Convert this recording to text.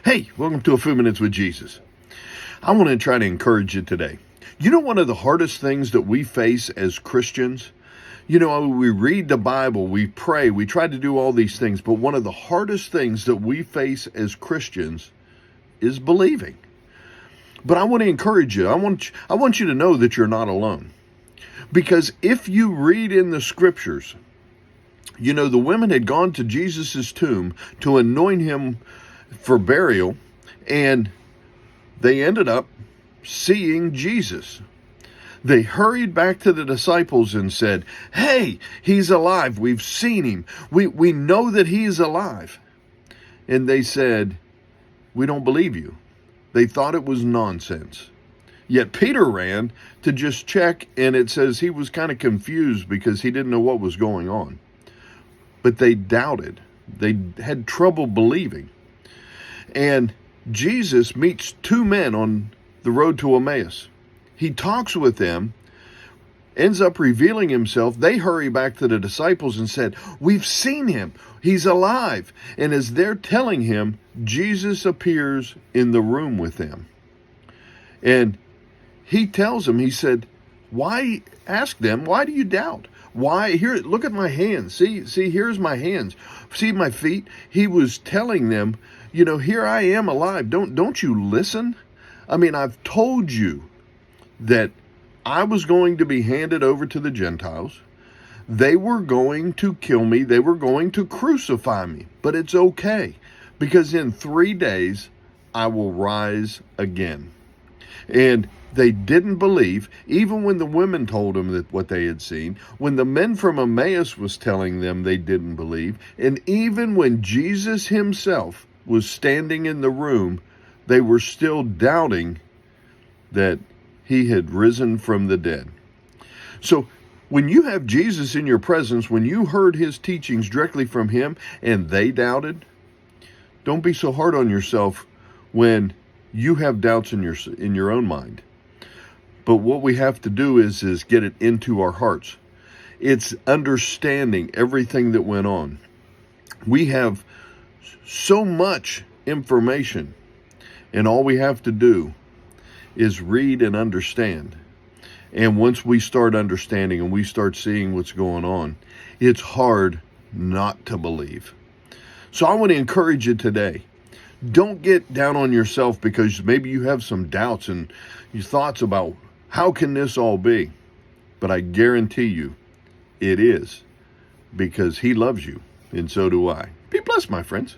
Hey, welcome to A Few Minutes with Jesus. I want to try to encourage you today. You know, one of the hardest things that we face as Christians, we read the Bible, we pray, we try to do all these things, but one of the hardest things that we face as Christians is believing. But I want to encourage you. I want you to know that you're not alone. Because if you read in the scriptures, the women had gone to Jesus' tomb to anoint him for burial, and they ended up seeing Jesus. They hurried back to the disciples and said, "Hey, he's alive. We've seen him. We know that he's alive." And they said, "We don't believe you." They thought it was nonsense. Yet Peter ran to just check, and it says he was kind of confused because he didn't know what was going on. But they doubted. They had trouble believing. And Jesus meets two men on the road to Emmaus. He talks with them, ends up revealing himself. They hurry back to the disciples and said, "We've seen him. He's alive." And as they're telling him, Jesus appears in the room with them. And he tells them, he said, ask them, "Why do you doubt? Why, here, look at my hands. See, here's my hands. See my feet." He was telling them, here I am alive. Don't you listen? I mean, I've told you that I was going to be handed over to the Gentiles. They were going to kill me. They were going to crucify me. But it's okay, because in 3 days, I will rise again. And they didn't believe, even when the women told them that what they had seen, when the men from Emmaus was telling them, they didn't believe, and even when Jesus himself was standing in the room, they were still doubting that he had risen from the dead. So when you have Jesus in your presence, when you heard his teachings directly from him and they doubted, don't be so hard on yourself when you have doubts in your own mind. But what we have to do is get it into our hearts. It's understanding everything that went on. We have so much information, and all we have to do is read and understand. And once we start understanding and we start seeing what's going on, it's hard not to believe. So I want to encourage you today. Don't get down on yourself because maybe you have some doubts and your thoughts about how can this all be? But I guarantee you it is, because he loves you, and so do I. Be blessed, my friends.